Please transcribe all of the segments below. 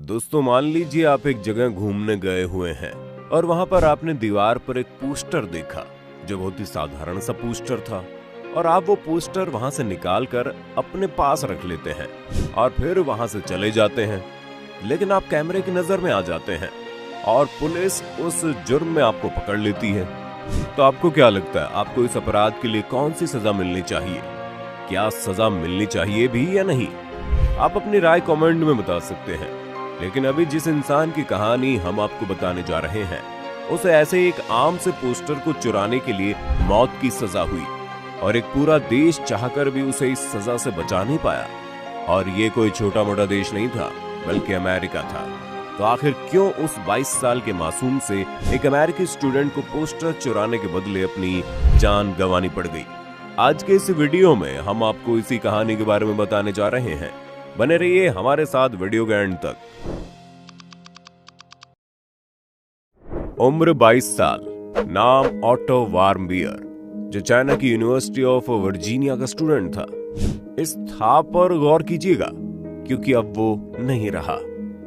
दोस्तों मान लीजिए आप एक जगह घूमने गए हुए हैं और वहां पर आपने दीवार पर एक पोस्टर देखा जो बहुत ही साधारण सा पोस्टर था और आप वो पोस्टर वहां से निकाल कर अपने पास रख लेते हैं और फिर वहां से चले जाते हैं। लेकिन आप कैमरे की नजर में आ जाते हैं और पुलिस उस जुर्म में आपको पकड़ लेती है। तो आपको क्या लगता है, आपको इस अपराध के लिए कौन सी सजा मिलनी चाहिए? क्या सजा मिलनी चाहिए भी या नहीं? आप अपनी राय कमेंट में बता सकते हैं। लेकिन अभी जिस इंसान की कहानी हम आपको बताने जा रहे हैं उसे ऐसे एक आम से पोस्टर को चुराने के लिए मौत की सजा हुई और एक पूरा देश चाहकर भी उसे इस सजा से बचा नहीं पाया। और ये कोई छोटा मोटा देश नहीं था बल्कि अमेरिका था। तो आखिर क्यों उस 22 साल के मासूम से एक अमेरिकी स्टूडेंट को पोस्टर चुराने के बदले अपनी जान गंवानी पड़ गई? आज के इस वीडियो में हम आपको इसी कहानी के बारे में बताने जा रहे हैं। बने रहिए हमारे साथ वीडियो के एंड तक। उम्र 22 साल, नाम ऑटो वार्मबियर, जो चाइना की यूनिवर्सिटी ऑफ वर्जीनिया का स्टूडेंट था। इस था पर गौर कीजिएगा क्योंकि अब वो नहीं रहा।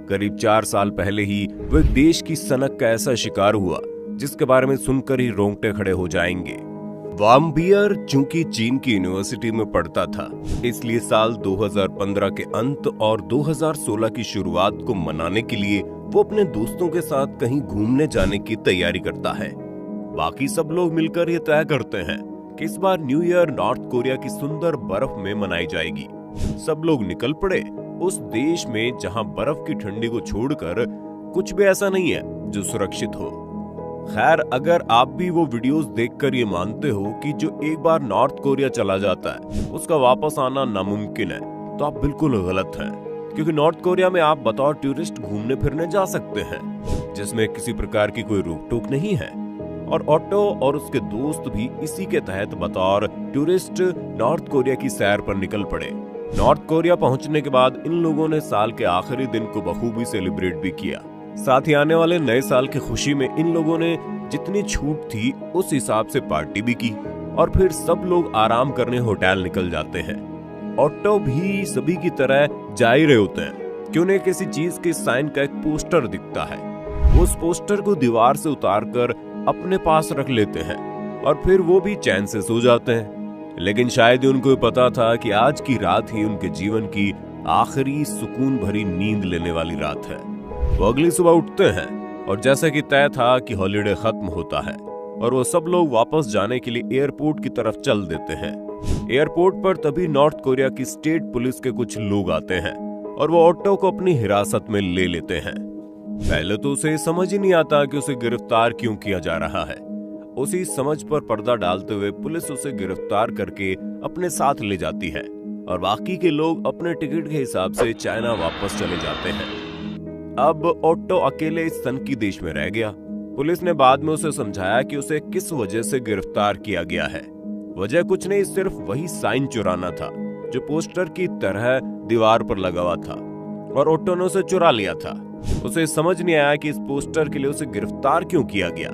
करीब 4 साल पहले ही वो एक देश की सनक का ऐसा शिकार हुआ जिसके बारे में सुनकर ही रोंगटे खड़े हो जाएंगे। वार्मबियर चूंकि चीन की यूनिवर्सिटी में पढ़ता था, इसलिए साल 2015 के अंत और 2016 की शुरुआत को मनाने के लिए वो अपने दोस्तों के साथ कहीं घूमने जाने की तैयारी करता है। बाकी सब लोग मिलकर ये तय करते हैं कि इस बार न्यू ईयर नॉर्थ कोरिया की सुंदर बर्फ में मनाई जाएगी। सब लोग निकल पड़े उस देश में जहां बर्फ की ठंडी को छोड़कर कुछ भी ऐसा नहीं है जो सुरक्षित हो। खैर, अगर आप भी वो वीडियोस देखकर ये मानते हो कि जो एक बार नॉर्थ कोरिया चला जाता है उसका वापस आना नामुमकिन है, तो आप बिल्कुल गलत हैं। क्योंकि नॉर्थ कोरिया में आप बतौर टूरिस्ट घूमने फिरने जा सकते हैं जिसमें किसी प्रकार की कोई रोक टोक नहीं है। और ऑटो और उसके दोस्त भी इसी के तहत बतौर टूरिस्ट नॉर्थ कोरिया की सैर पर निकल पड़े। नॉर्थ कोरिया पहुंचने के बाद इन लोगों ने साल के आखिरी दिन को बखूबी सेलिब्रेट भी किया। साथ ही आने वाले नए साल की खुशी में इन लोगों ने जितनी छूट थी उस हिसाब से पार्टी भी की और फिर सब लोग आराम करने होटल निकल जाते हैं। ऑटो भी सभी की तरह जा ही रहे होते हैं कि उन्हें किसी चीज के साइन का एक पोस्टर दिखता है। वो उस पोस्टर को दीवार से उतारकर अपने पास रख लेते हैं और फिर वो भी चैन से सो जाते हैं। लेकिन शायद उनको पता था कि आज की रात ही उनके जीवन की आखिरी सुकून भरी नींद लेने वाली रात है। वो अगली सुबह उठते हैं और जैसा कि तय था कि हॉलिडे खत्म होता है और वो सब लोग वापस जाने के लिए एयरपोर्ट की तरफ चल देते हैं। एयरपोर्ट पर तभी नॉर्थ कोरिया की स्टेट पुलिस के कुछ लोग आते हैं और वो ऑटो को अपनी हिरासत में ले लेते हैं। पहले तो उसे समझ ही नहीं आता कि उसे गिरफ्तार क्यों किया जा रहा है। उसी समझ पर पर्दा डालते हुए पुलिस उसे गिरफ्तार करके अपने साथ ले जाती है और बाकी के लोग अपने टिकट के हिसाब से चाइना वापस चले जाते हैं। अब ऑटो अकेले इस सनकी देश में रह गया। पुलिस ने बाद में उसे समझाया कि उसे किस वजह से गिरफ्तार किया गया है। वजह कुछ नहीं, सिर्फ वही साइन चुराना था जो पोस्टर की तरह दीवार पर लगा हुआ था और ऑटो ने उसे चुरा लिया था। उसे समझ नहीं आया कि इस पोस्टर के लिए उसे गिरफ्तार क्यों किया गया,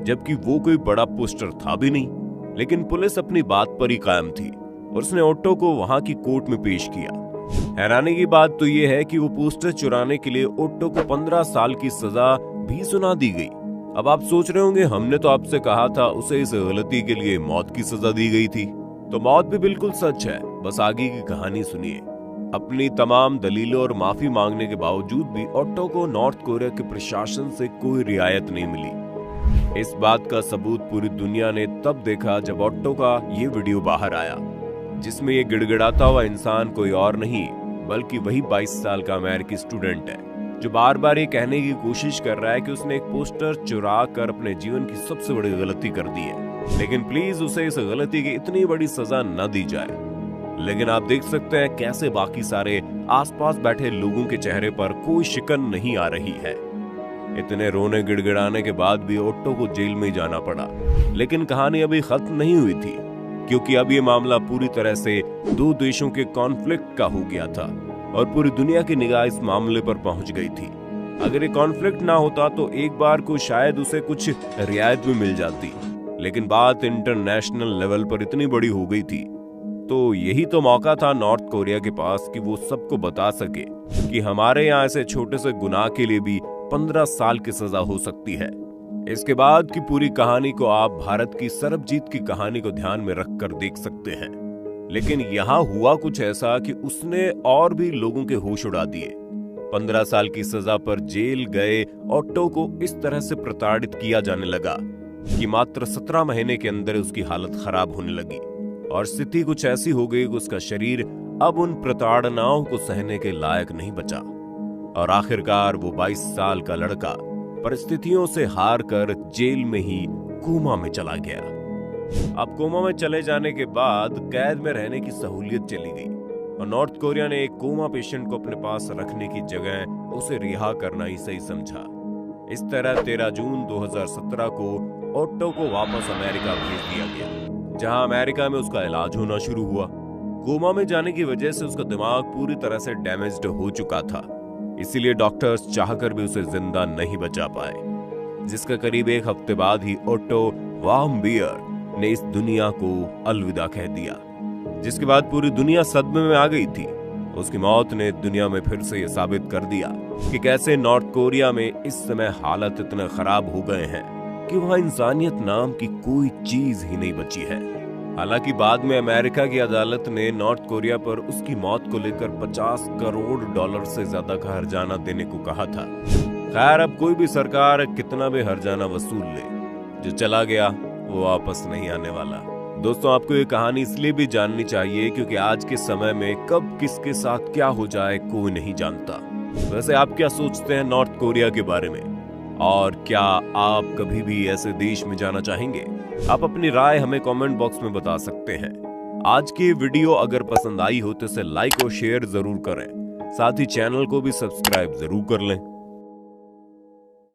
जबकि वो कोई बड़ा पोस्टर था भी नहीं। लेकिन पुलिस अपनी बात पर ही कायम थी और उसने ऑटो को वहां की कोर्ट में पेश किया। हैरानी की बात तो यह है कि वो पोस्टर चुराने के लिए ऑटो को 15 साल की सजा भी सुना दी गई। अब आप सोच रहे होंगे, हमने तो आपसे कहा था उसे इस गलती के लिए मौत की सजा दी गई थी। तो मौत भी बिल्कुल सच है, बस आगे की कहानी सुनिए। अपनी तमाम दलीलों और माफी मांगने के बावजूद भी ऑटो को नॉर्थ कोरिया के प्रशासन से कोई रियायत नहीं मिली। इस बात का सबूत पूरी दुनिया ने तब देखा जब ऑटो का ये वीडियो बाहर आया जिसमें ये गिड़गिड़ाता हुआ इंसान कोई और नहीं बल्कि वही 22 साल का अमेरिकी स्टूडेंट है जो बार बार ये कहने की कोशिश कर रहा है कि उसने एक पोस्टर चुरा कर अपने जीवन की सबसे बड़ी गलती कर दी है। लेकिन प्लीज उसे इस गलती की इतनी बड़ी सजा न दी जाए। लेकिन आप देख सकते हैं कैसे बाकी सारे आसपास बैठे लोगों के चेहरे पर कोई शिकन नहीं आ रही है। इतने रोने गिड़गिड़ाने के बाद भी ऑटो को जेल में जाना पड़ा। लेकिन कहानी अभी खत्म नहीं हुई थी क्योंकि अब ये मामला पूरी तरह से दो देशों के कॉन्फ्लिक्ट का हो गया था और पूरी दुनिया की निगाह इस मामले पर पहुंच गई थी। अगर ये कॉन्फ्लिक्ट ना होता तो एक बार को शायद उसे कुछ रियायत भी मिल जाती, लेकिन बात इंटरनेशनल लेवल पर इतनी बड़ी हो गई थी तो यही तो मौका था नॉर्थ कोरिया के पास कि वो सबको बता सके कि हमारे यहाँ ऐसे छोटे से गुनाह के लिए भी 15 साल की सजा हो सकती है। इसके बाद की पूरी कहानी को आप भारत की सरबजीत की कहानी को ध्यान में रखकर देख सकते हैं। लेकिन यहाँ हुआ कुछ ऐसा कि उसने और भी लोगों के होश उड़ा दिए। 15 साल की सजा पर जेल गए ऑटो को इस तरह से प्रताड़ित किया जाने लगा कि मात्र 17 महीने के अंदर उसकी हालत खराब होने लगी और स्थिति कुछ ऐसी हो गई कि उसका शरीर अब उन प्रताड़नाओं को सहने के लायक नहीं बचा और आखिरकार वो 22 साल का लड़का परिस्थितियों से हार कर जेल में ही कोमा में चला गया। अब कोमा में चले जाने के बाद कैद में रहने की सहूलियत चली गई और नॉर्थ कोरिया ने एक कोमा पेशेंट को अपने पास रखने की जगह उसे रिहा करना ही सही समझा। इस तरह 13 जून 2017 को ऑटो को वापस अमेरिका भेज दिया गया, जहां अमेरिका में उसका इलाज होना शुरू हुआ। कोमा में जाने की वजह से उसका दिमाग पूरी तरह से डैमेज्ड हो चुका था, इसीलिए डॉक्टर्स चाहकर भी उसे जिंदा नहीं बचा पाए, जिसका करीब एक हफ्ते बाद ही ऑटो वार्मबियर ने इस दुनिया को अलविदा कह दिया, जिसके बाद पूरी दुनिया सदमे में आ गई थी। उसकी मौत ने दुनिया में फिर से यह साबित कर दिया कि कैसे नॉर्थ कोरिया में इस समय हालत इतने खराब हो गए हैं कि वहां इंसानियत नाम की कोई चीज ही नहीं बची है। हालांकि बाद में अमेरिका की अदालत ने नॉर्थ कोरिया पर उसकी मौत को लेकर 50 करोड़ डॉलर से ज्यादा का हर्जाना देने को कहा था। खैर, अब कोई भी सरकार कितना भी हर्जाना वसूल ले, जो चला गया वो वापस नहीं आने वाला। दोस्तों, आपको ये कहानी इसलिए भी जाननी चाहिए क्योंकि आज के समय में कब किसके साथ क्या हो जाए कोई नहीं जानता। वैसे आप क्या सोचते हैं नॉर्थ कोरिया के बारे में, और क्या आप कभी भी ऐसे देश में जाना चाहेंगे? आप अपनी राय हमें कमेंट बॉक्स में बता सकते हैं। आज की वीडियो अगर पसंद आई हो तो इसे लाइक और शेयर जरूर करें, साथ ही चैनल को भी सब्सक्राइब जरूर कर लें।